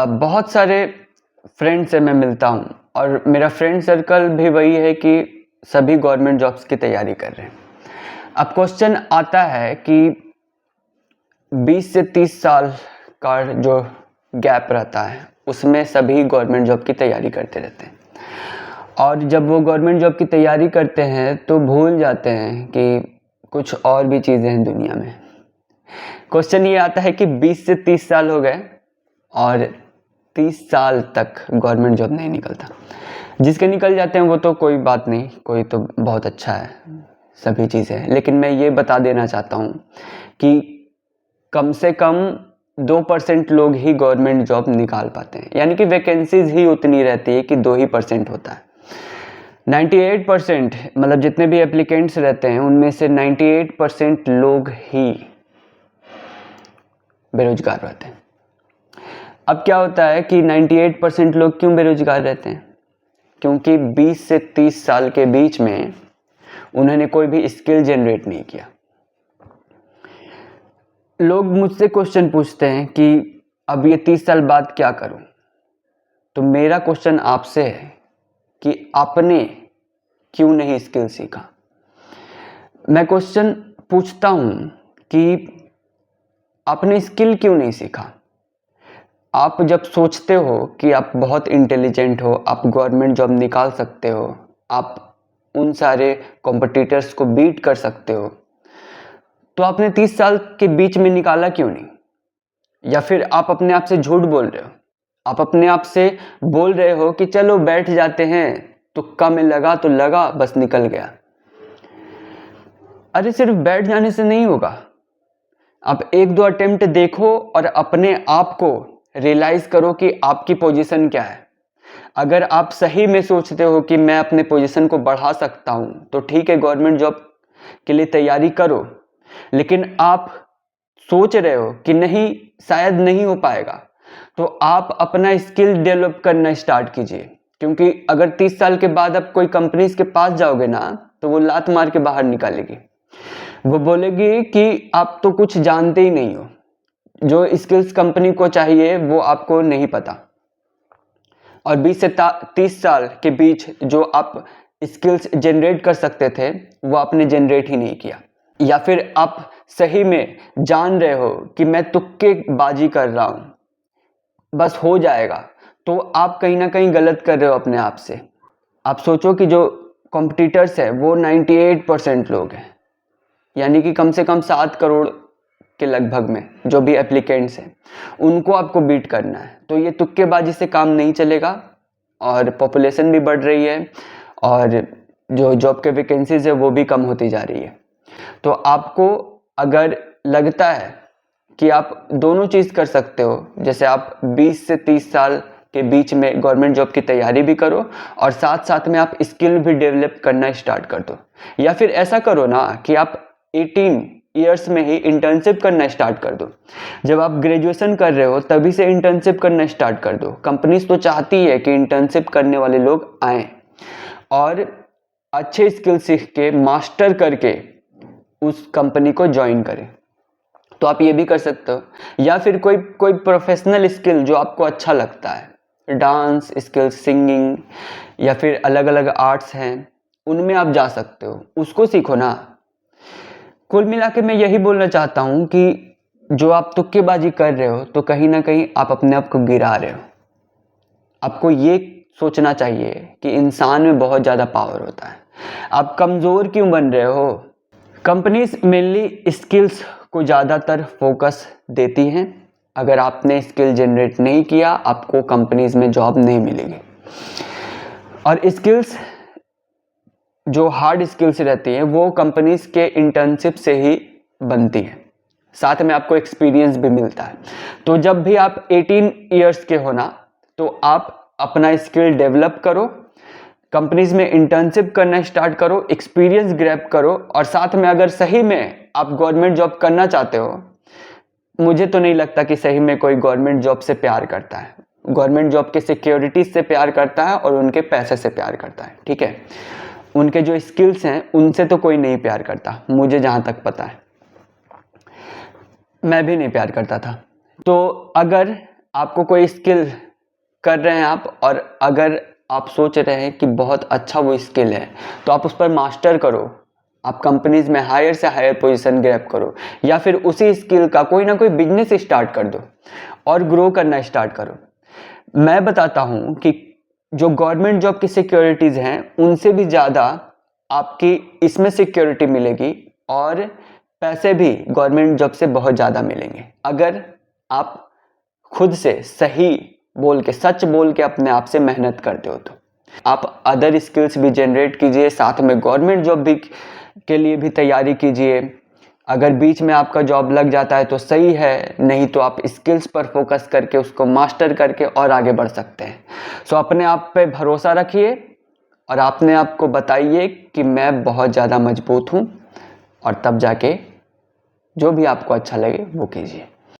बहुत सारे फ्रेंड से मैं मिलता हूँ और मेरा फ्रेंड सर्कल भी वही है कि सभी गवर्नमेंट जॉब्स की तैयारी कर रहे हैं। अब क्वेश्चन आता है कि 20 से 30 साल का जो गैप रहता है उसमें सभी गवर्नमेंट जॉब की तैयारी करते रहते हैं और जब वो गवर्नमेंट जॉब की तैयारी करते हैं तो भूल जाते हैं कि कुछ और भी चीज़ें हैं दुनिया में। क्वेश्चन ये आता है कि 20 से 30 साल हो गए और 30 साल तक गवर्नमेंट जॉब नहीं निकलता। जिसके निकल जाते हैं वो तो कोई बात नहीं, कोई तो बहुत अच्छा है, सभी चीज़ें हैं। लेकिन मैं ये बता देना चाहता हूँ कि कम से कम 2% लोग ही गवर्नमेंट जॉब निकाल पाते हैं, यानी कि वैकेंसीज ही उतनी रहती है कि 2% होता है। 98% मतलब जितने भी एप्लीकेंट्स रहते हैं उनमें से 98% लोग ही बेरोजगार रहते हैं। अब क्या होता है कि 98% लोग क्यों बेरोजगार रहते हैं? क्योंकि 20 से 30 साल के बीच में उन्होंने कोई भी स्किल जनरेट नहीं किया। लोग मुझसे क्वेश्चन पूछते हैं कि अब ये 30 साल बाद क्या करूं? तो मेरा क्वेश्चन आपसे है कि आपने क्यों नहीं स्किल सीखा? मैं क्वेश्चन पूछता हूं कि आपने स्किल क्यों नहीं सीखा? आप जब सोचते हो कि आप बहुत इंटेलिजेंट हो, आप गवर्नमेंट जॉब निकाल सकते हो, आप उन सारे कॉम्पिटिटर्स को बीट कर सकते हो, तो आपने 30 साल के बीच में निकाला क्यों नहीं? या फिर आप अपने आप से झूठ बोल रहे हो? आप अपने आप से बोल रहे हो कि चलो बैठ जाते हैं, तुक्का में लगा तो लगा, बस निकल गया। अरे सिर्फ बैठ जाने से नहीं होगा। आप 1-2 अटेम्प्ट देखो और अपने आप को रियलाइज करो कि आपकी पोजीशन क्या है। अगर आप सही में सोचते हो कि मैं अपने पोजीशन को बढ़ा सकता हूं तो ठीक है, गवर्नमेंट जॉब के लिए तैयारी करो। लेकिन आप सोच रहे हो कि नहीं, शायद नहीं हो पाएगा, तो आप अपना स्किल डेवलप करना स्टार्ट कीजिए। क्योंकि अगर 30 साल के बाद आप कोई कंपनीज के पास जाओगे ना तो वो लात मार के बाहर निकालेगी। वो बोलेगी कि आप तो कुछ जानते ही नहीं हो, जो स्किल्स कंपनी को चाहिए वो आपको नहीं पता। और 20 से 30 साल के बीच जो आप स्किल्स जनरेट कर सकते थे वो आपने जनरेट ही नहीं किया। या फिर आप सही में जान रहे हो कि मैं तुक्केबाजी कर रहा हूं, बस हो जाएगा, तो आप कहीं ना कहीं गलत कर रहे हो अपने आप से। आप सोचो कि जो कॉम्पिटिटर्स है वो 98% लोग हैं, यानी कि कम से कम 7 करोड़ के लगभग में जो भी एप्लीकेंट्स हैं उनको आपको बीट करना है। तो ये तुक्केबाजी से काम नहीं चलेगा और पॉपुलेशन भी बढ़ रही है और जो जॉब के वैकेंसीज है वो भी कम होती जा रही है। तो आपको अगर लगता है कि आप दोनों चीज़ कर सकते हो, जैसे आप 20 से 30 साल के बीच में गवर्नमेंट जॉब की तैयारी भी करो और साथ साथ में आप स्किल भी डेवलप करना स्टार्ट कर दो। या फिर ऐसा करो ना कि आप 18 ईयर्स में ही इंटर्नशिप करना स्टार्ट कर दो। जब आप ग्रेजुएशन कर रहे हो तभी से इंटर्नशिप करना स्टार्ट कर दो। कंपनीज तो चाहती है कि इंटर्नशिप करने वाले लोग आएँ और अच्छे स्किल सीख के मास्टर करके उस कंपनी को ज्वाइन करें। तो आप ये भी कर सकते हो। या फिर कोई प्रोफेशनल स्किल जो आपको अच्छा लगता है, डांस स्किल, सिंगिंग या फिर अलग अलग आर्ट्स हैं, उनमें आप जा सकते हो, उसको सीखो ना। कुल मिला के मैं यही बोलना चाहता हूँ कि जो आप तुक्केबाजी कर रहे हो तो कहीं ना कहीं आप अपने आप को गिरा रहे हो। आपको ये सोचना चाहिए कि इंसान में बहुत ज़्यादा पावर होता है। आप कमज़ोर क्यों बन रहे हो? कंपनीज मेनली स्किल्स को ज़्यादातर फोकस देती हैं। अगर आपने स्किल जनरेट नहीं किया आपको कंपनीज में जॉब नहीं मिलेगी। और स्किल्स जो हार्ड स्किल्स रहती हैं वो कंपनीज के इंटर्नशिप से ही बनती है, साथ में आपको एक्सपीरियंस भी मिलता है। तो जब भी आप 18 ईयर्स के हो ना तो आप अपना स्किल डेवलप करो, कंपनीज में इंटर्नशिप करना स्टार्ट करो, एक्सपीरियंस ग्रैब करो और साथ में अगर सही में आप गवर्नमेंट जॉब करना चाहते हो, मुझे तो नहीं लगता कि सही में कोई गवर्नमेंट जॉब से प्यार करता है। गवर्नमेंट जॉब के सिक्योरिटीज से प्यार करता है और उनके पैसे से प्यार करता है, ठीक है। उनके जो स्किल्स हैं उनसे तो कोई नहीं प्यार करता, मुझे जहां तक पता है। मैं भी नहीं प्यार करता था। तो अगर आपको कोई स्किल कर रहे हैं आप, और अगर आप सोच रहे हैं कि बहुत अच्छा वो स्किल है तो आप उस पर मास्टर करो, आप कंपनीज में हायर से हायर पोजीशन ग्रैब करो, या फिर उसी स्किल का कोई ना कोई बिजनेस स्टार्ट कर दो और ग्रो करना स्टार्ट करो। मैं बताता हूं कि जो गवर्नमेंट जॉब की सिक्योरिटीज हैं उनसे भी ज़्यादा आपकी इसमें सिक्योरिटी मिलेगी, और पैसे भी गवर्नमेंट जॉब से बहुत ज़्यादा मिलेंगे अगर आप खुद से सही बोल के, सच बोल के अपने आप से मेहनत करते हो। तो आप अदर स्किल्स भी जनरेट कीजिए, साथ में गवर्नमेंट जॉब भी के लिए भी तैयारी कीजिए। अगर बीच में आपका जॉब लग जाता है तो सही है, नहीं तो आप स्किल्स पर फोकस करके उसको मास्टर करके और आगे बढ़ सकते हैं। सो अपने आप पे भरोसा रखिए और अपने आप को बताइए कि मैं बहुत ज़्यादा मजबूत हूँ, और तब जाके जो भी आपको अच्छा लगे वो कीजिए।